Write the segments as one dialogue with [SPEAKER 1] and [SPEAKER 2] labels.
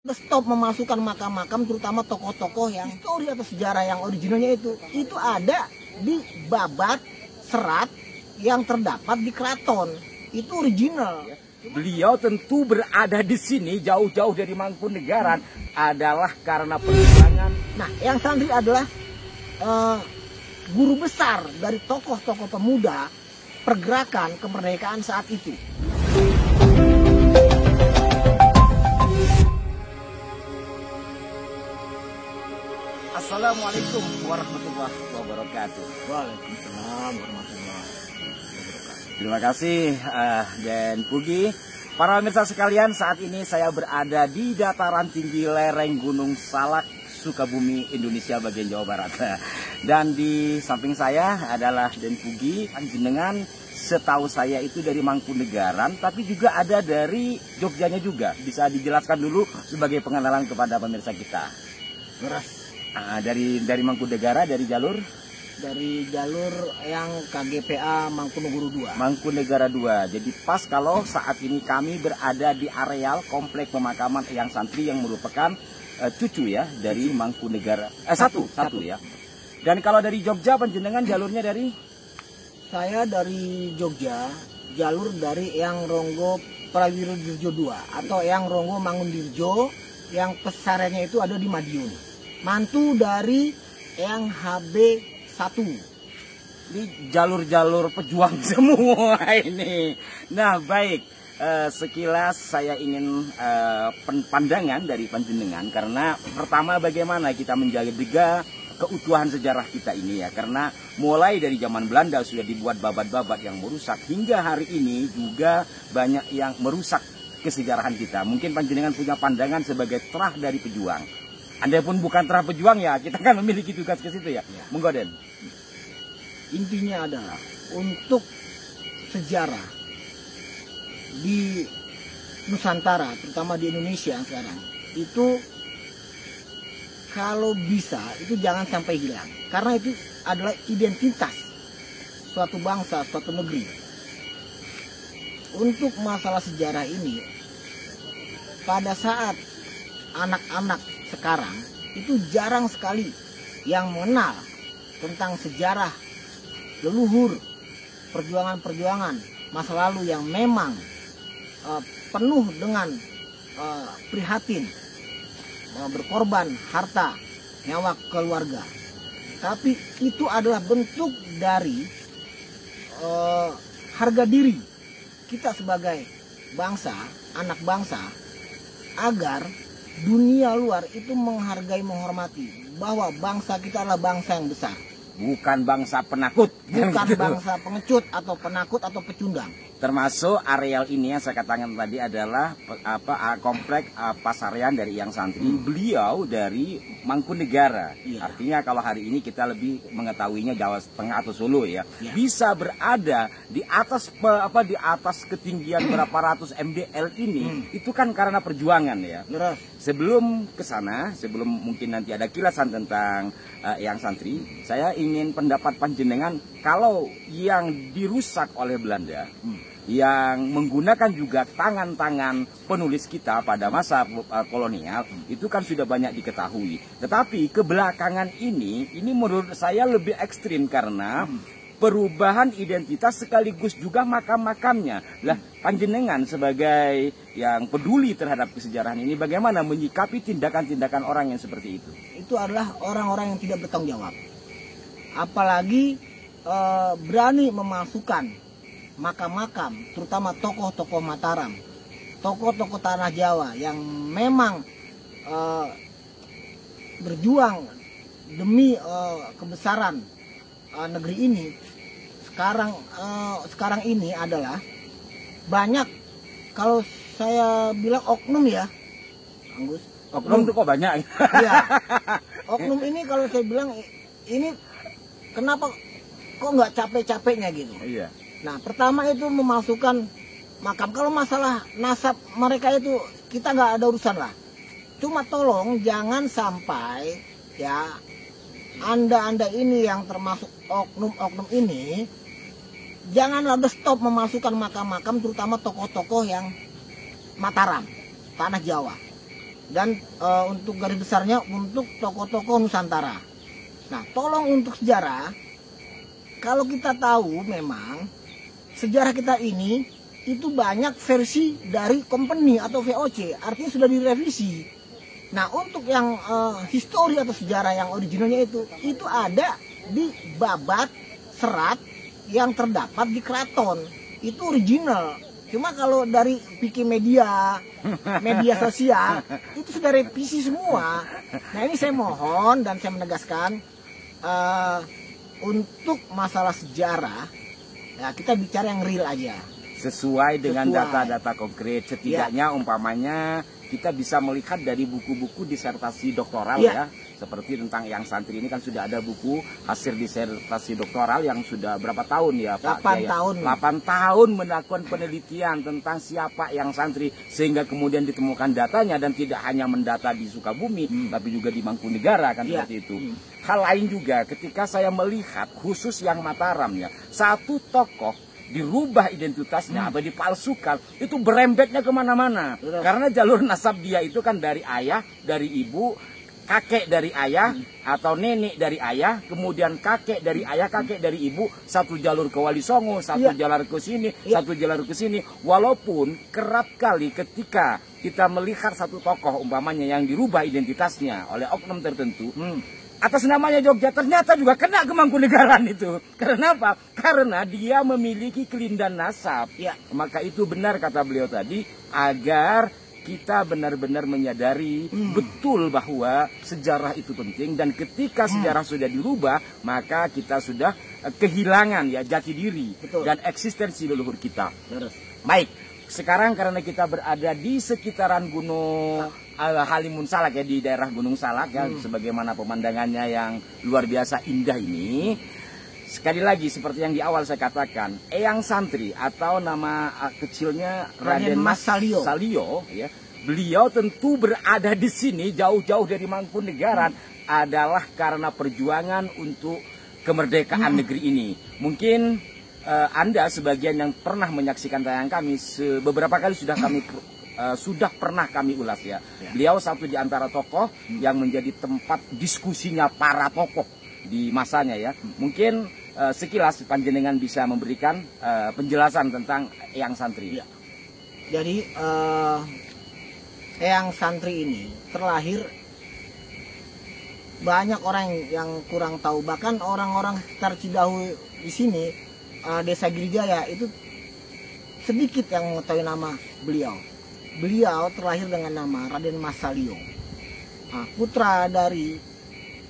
[SPEAKER 1] Stop memasukkan makam-makam, terutama tokoh-tokoh yang histori atau sejarah yang originalnya itu ada di babat serat yang terdapat di keraton. Itu original.
[SPEAKER 2] Beliau tentu berada di sini jauh-jauh dari Mangkunegaran adalah karena perjuangan.
[SPEAKER 1] Nah, yang santri adalah guru besar dari tokoh-tokoh pemuda pergerakan kemerdekaan saat itu.
[SPEAKER 2] Assalamualaikum warahmatullahi wabarakatuh.
[SPEAKER 1] Waalaikumsalam warahmatullahi wabarakatuh.
[SPEAKER 2] Terima kasih Den Pugi. Para pemirsa sekalian, saat ini saya berada di dataran tinggi lereng Gunung Salak, Sukabumi, Indonesia bagian Jawa Barat. Dan di samping saya adalah Den Pugi. Panjenengan setahu saya itu dari Mangkunegaran, tapi juga ada dari Jogjanya juga. Bisa dijelaskan dulu sebagai pengenalan kepada pemirsa kita.
[SPEAKER 1] Beras.
[SPEAKER 2] Dari Mangkunegara, dari jalur
[SPEAKER 1] yang KGPA Mangkunegara 2.
[SPEAKER 2] Mangkunegara 2. Jadi pas kalau saat ini kami berada di areal komplek pemakaman Eyang Santri yang merupakan cucu ya dari Mangkunegara. Satu ya. Dan kalau dari Jogja panjenengan jalurnya dari?
[SPEAKER 1] Saya dari Jogja, jalur dari Eyang Ronggo Prawirodirjo 2 atau Eyang Ronggo Mangundirjo yang pesariannya itu ada di Madiun. Mantu dari Eyang HB 1.
[SPEAKER 2] Ini jalur-jalur pejuang semua ini. Nah baik, sekilas saya ingin pandangan dari panjenengan. Karena pertama bagaimana kita menjaga keutuhan sejarah kita ini ya. Karena mulai dari zaman Belanda sudah dibuat babat-babat yang merusak. Hingga hari ini juga banyak yang merusak kesejarahan kita. Mungkin panjenengan punya pandangan sebagai terah dari pejuang. Anda pun bukan terah pejuang ya, kita kan memiliki tugas ke situ ya. Monggo Den.
[SPEAKER 1] Intinya adalah untuk sejarah di Nusantara, terutama di Indonesia sekarang, itu kalau bisa itu jangan sampai hilang. Karena itu adalah identitas suatu bangsa, suatu negeri. Untuk masalah sejarah ini, pada saat anak-anak sekarang itu jarang sekali yang mengenal tentang sejarah leluhur, perjuangan-perjuangan masa lalu yang memang penuh dengan prihatin, berkorban harta, nyawa keluarga. Tapi itu adalah bentuk dari harga diri kita sebagai bangsa, anak bangsa, agar dunia luar itu menghargai, menghormati bahwa bangsa kita adalah bangsa yang besar.
[SPEAKER 2] Bukan bangsa penakut.
[SPEAKER 1] Bukan bangsa pengecut atau penakut atau pecundang.
[SPEAKER 2] Termasuk areal ini yang saya katakan tadi adalah komplek pasarian dari Eyang Santri. Beliau dari Mangkunegara. Iya. Artinya kalau hari ini kita lebih mengetahuinya Jawa Tengah atau Solo ya. Iya. Bisa berada di atas di atas ketinggian berapa ratus mdl ini itu kan karena perjuangan ya.
[SPEAKER 1] Beras.
[SPEAKER 2] Sebelum ke sana, sebelum mungkin nanti ada kilasan tentang Eyang Santri, saya ingin pendapat panjenengan kalau yang dirusak oleh Belanda, yang menggunakan juga tangan-tangan penulis kita pada masa kolonial, itu kan sudah banyak diketahui. Tetapi kebelakangan ini menurut saya lebih ekstrim karena perubahan identitas sekaligus juga makam-makamnya. Lah, panjenengan sebagai yang peduli terhadap kesejarahan ini, bagaimana menyikapi tindakan-tindakan orang yang seperti itu?
[SPEAKER 1] Itu adalah orang-orang yang tidak bertanggung jawab. Apalagi berani memasukkan makam-makam, terutama tokoh-tokoh Mataram, tokoh-tokoh tanah Jawa yang memang berjuang demi kebesaran negeri ini. Sekarang ini adalah banyak, kalau saya bilang oknum ya, Anggus.
[SPEAKER 2] Oknum itu kok banyak?
[SPEAKER 1] Iya. Oknum ini kalau saya bilang ini kenapa kok nggak capek-capeknya gitu?
[SPEAKER 2] Iya.
[SPEAKER 1] Nah, pertama itu memasukkan makam. Kalau masalah nasab mereka itu kita nggak ada urusan lah. Cuma tolong jangan sampai ya Anda ini yang termasuk oknum-oknum ini, janganlah stop memasukkan makam-makam, terutama tokoh-tokoh yang Mataram, tanah Jawa. Dan untuk garis besarnya untuk tokoh-tokoh Nusantara. Nah, tolong untuk sejarah, kalau kita tahu memang sejarah kita ini itu banyak versi dari company atau VOC, artinya sudah direvisi. Nah, untuk yang histori atau sejarah yang originalnya itu ada di babat serat yang terdapat di keraton. Itu original. Cuma kalau dari Wikimedia, media sosial, itu sudah revisi semua. Nah, ini saya mohon dan saya menegaskan, untuk masalah sejarah, ya kita bicara yang real aja.
[SPEAKER 2] Sesuai dengan data-data konkret, setidaknya umpamanya kita bisa melihat dari buku-buku disertasi doktoral ya, seperti tentang Eyang Santri ini kan sudah ada buku hasil disertasi doktoral yang sudah berapa tahun ya Pak?
[SPEAKER 1] 8 tahun.
[SPEAKER 2] 8 tahun melakukan penelitian tentang siapa Eyang Santri, sehingga kemudian ditemukan datanya dan tidak hanya mendata di Sukabumi tapi juga di Mangkunegara kan seperti itu. Hal lain juga ketika saya melihat khusus yang Mataram ya, satu tokoh dirubah identitasnya atau dipalsukan, itu berembetnya kemana-mana. Karena jalur nasab dia itu kan dari ayah, dari ibu, kakek dari ayah, atau nenek dari ayah, kemudian kakek dari ayah, kakek dari ibu, satu jalur ke Wali Songo, satu jalur ke sini, satu jalur ke sini. Walaupun kerap kali ketika kita melihat satu tokoh umpamanya yang dirubah identitasnya oleh oknum tertentu, atas namanya Jogja, ternyata juga kena ke Mangkunegaran itu. Karena apa? Karena dia memiliki kelindan nasab. Maka itu benar kata beliau tadi, agar kita benar-benar menyadari betul bahwa sejarah itu penting, dan ketika sejarah sudah dirubah, maka kita sudah kehilangan ya jati diri dan eksistensi leluhur kita. Baik, sekarang karena kita berada di sekitaran Gunung Halimun Salak ya, di daerah Gunung Salak ya, sebagaimana pemandangannya yang luar biasa indah ini. Sekali lagi seperti yang di awal saya katakan, Eyang Santri atau nama kecilnya Raden Mas Salio ya, beliau tentu berada di sini jauh-jauh dari Mangkunegaran adalah karena perjuangan untuk kemerdekaan negeri ini. Mungkin Anda sebagian yang pernah menyaksikan tayangan kami beberapa kali sudah pernah kami ulas ya. Beliau satu di antara tokoh yang menjadi tempat diskusinya para tokoh di masanya ya. Mungkin sekilas panjenengan bisa memberikan penjelasan tentang Eyang Santri.
[SPEAKER 1] Jadi Eyang Santri ini terlahir, banyak orang yang kurang tahu, bahkan orang-orang sekitar Cidahu di sini, Desa Girijaya itu sedikit yang mengetahui nama beliau. Beliau terlahir dengan nama Raden Mas Salio, putra dari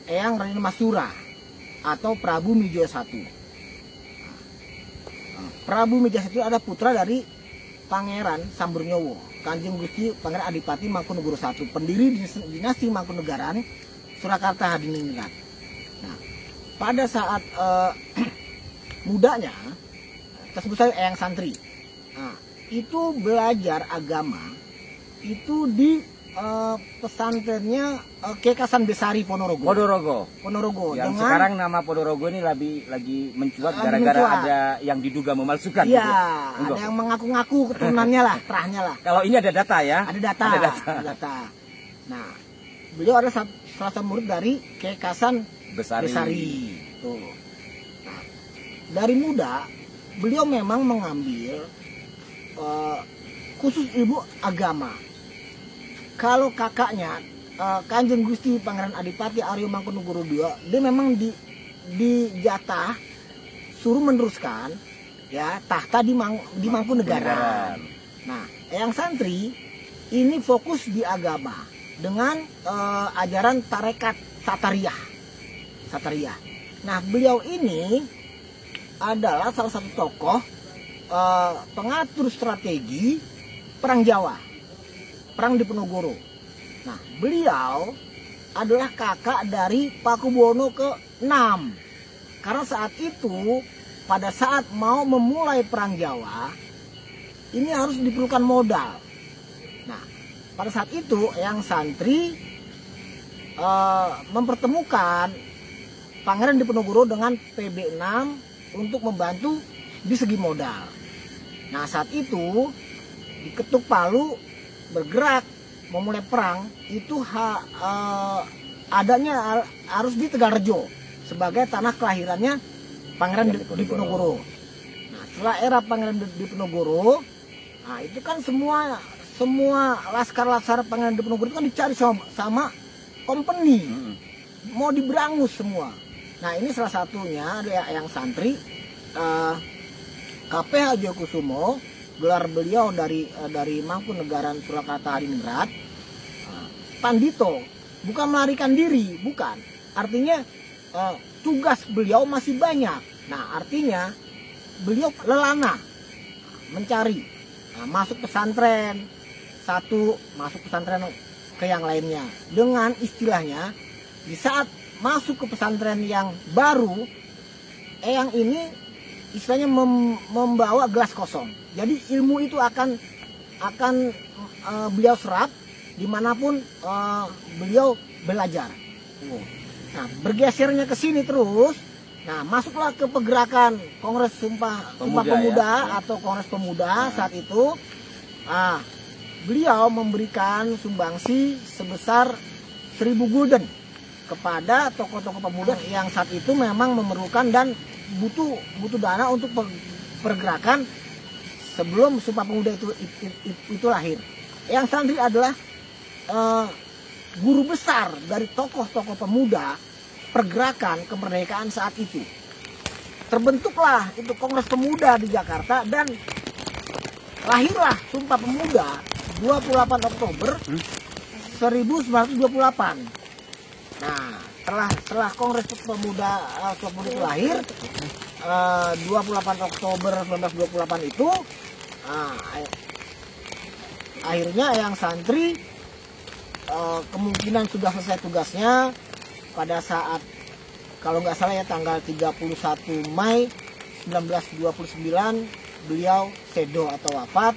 [SPEAKER 1] Eyang Raden Masura atau Prabu Mijo I. Prabu Mijo I ada putra dari Pangeran Samburnyowo, Kanjeng Gusti Pangeran Adipati Mangkunegoro I, pendiri dinasti Mangkunegaran, Surakarta Hadiningrat. Nah, pada saat mudanya, kita sebut saja Eyang Santri. Nah, itu belajar agama itu di pesantrennya Kekasan Besari Ponorogo.
[SPEAKER 2] Yang sekarang nama Ponorogo ini lagi mencuat gara-gara ada yang diduga memalsukan.
[SPEAKER 1] Iya, ada yang mengaku-ngaku keturunannya lah, terahnya lah.
[SPEAKER 2] Kalau ini ada data ya?
[SPEAKER 1] Ada data. Nah, beliau ada salah satu murid dari Kekasan Besari. Tuh. Nah, dari muda beliau memang mengambil khusus ilmu agama. Kalau kakaknya Kanjeng Gusti Pangeran Adipati Aryo Mangkunegoro II, dia memang dijatah suruh meneruskan ya tahta di Mangkunegaran. Nah, Eyang Santri ini fokus di agama dengan ajaran tarekat Satariyah. Nah, beliau ini adalah salah satu tokoh pengatur strategi perang Jawa, perang Diponegoro. Nah, beliau adalah kakak dari Pakubuwono ke-6. Karena saat itu, pada saat mau memulai perang Jawa, ini harus diperlukan modal. Nah, pada saat itu Eyang Santri mempertemukan Pangeran Diponegoro dengan PB6 untuk membantu di segi modal. Nah, saat itu diketuk palu, bergerak memulai perang itu adanya harus di Tegalrejo sebagai tanah kelahirannya Pangeran Diponegoro. Nah, setelah era Pangeran Diponegoro, nah itu kan semua laskar-laskar Pangeran Diponegoro itu kan dicari sama company, mau diberangus semua. Nah ini salah satunya ada yang santri KPH Joyokusumo, gelar beliau dari Mangkunegaran Surakarta Hadiningrat. Pandito bukan melarikan diri, bukan. Artinya tugas beliau masih banyak. Nah artinya beliau lelana mencari, masuk pesantren satu, masuk pesantren ke yang lainnya. Dengan istilahnya di saat masuk ke pesantren yang baru, yang ini istilahnya membawa gelas kosong. Jadi ilmu itu akan beliau serap dimanapun beliau belajar. Nah, bergesernya ke sini terus. Nah, masuklah ke pergerakan Kongres Sumpah Pemuda ya. Atau Kongres Pemuda saat itu. Nah, beliau memberikan sumbangsi sebesar 1000 gulden kepada tokoh-tokoh pemuda yang saat itu memang memerlukan dan butuh dana untuk pergerakan sebelum Sumpah Pemuda itu lahir. Yang santri adalah guru besar dari tokoh-tokoh pemuda pergerakan kemerdekaan saat itu. Terbentuklah itu Kongres Pemuda di Jakarta dan lahirlah Sumpah Pemuda 28 Oktober 1928. Nah, setelah Kongres Pemuda itu lahir 28 Oktober 1928 itu akhirnya yang santri kemungkinan sudah selesai tugasnya pada saat kalau nggak salah ya tanggal 31 Mei 1929 beliau sedo atau wafat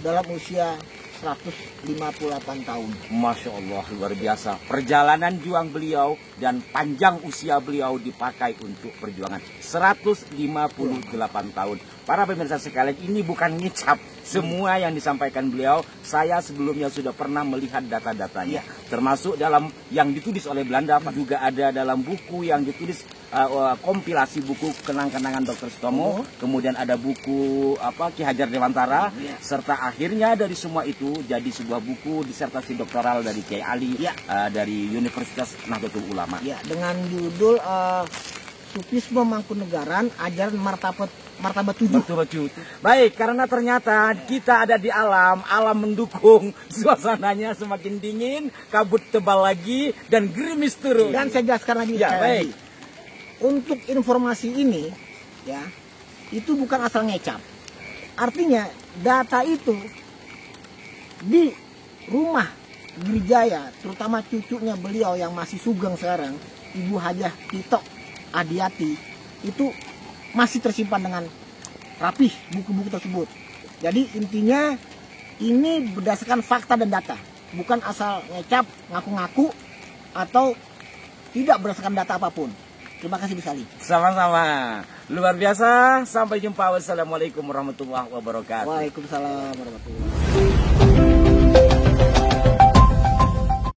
[SPEAKER 1] dalam usia 158 tahun.
[SPEAKER 2] Masya Allah, luar biasa. Perjalanan juang beliau dan panjang usia beliau dipakai untuk perjuangan 158 tahun. Para pemirsa sekalian, ini bukan ngicap. Semua yang disampaikan beliau, saya sebelumnya sudah pernah melihat data-datanya. Termasuk dalam yang ditulis oleh Belanda, juga ada dalam buku yang ditulis kompilasi buku kenang-kenangan Dr. Sutomo, kemudian ada buku Ki Hajar Dewantara, serta akhirnya dari semua itu jadi sebuah buku disertasi doktoral dari Kiai Ali dari Universitas Nahdlatul Ulama.
[SPEAKER 1] Ya, dengan judul Sufisme Mangkunegaran, Ajaran Martabat 7.
[SPEAKER 2] Baik, karena ternyata kita ada di alam mendukung, suasananya semakin dingin, kabut tebal lagi dan gerimis turun.
[SPEAKER 1] Dan saya jelaskan lagi.
[SPEAKER 2] Ya, baik.
[SPEAKER 1] Untuk informasi ini, ya, itu bukan asal ngecap. Artinya data itu di rumah Girijaya, terutama cucunya beliau yang masih sugeng sekarang, Ibu Hajah Tito Adiati, itu masih tersimpan dengan rapih buku-buku tersebut. Jadi intinya ini berdasarkan fakta dan data, bukan asal ngecap, ngaku-ngaku, atau tidak berdasarkan data apapun. Terima kasih Bisali.
[SPEAKER 2] Sama-sama. Luar biasa. Sampai jumpa. Wassalamualaikum warahmatullahi wabarakatuh.
[SPEAKER 1] Waalaikumsalam warahmatullahi wabarakatuh.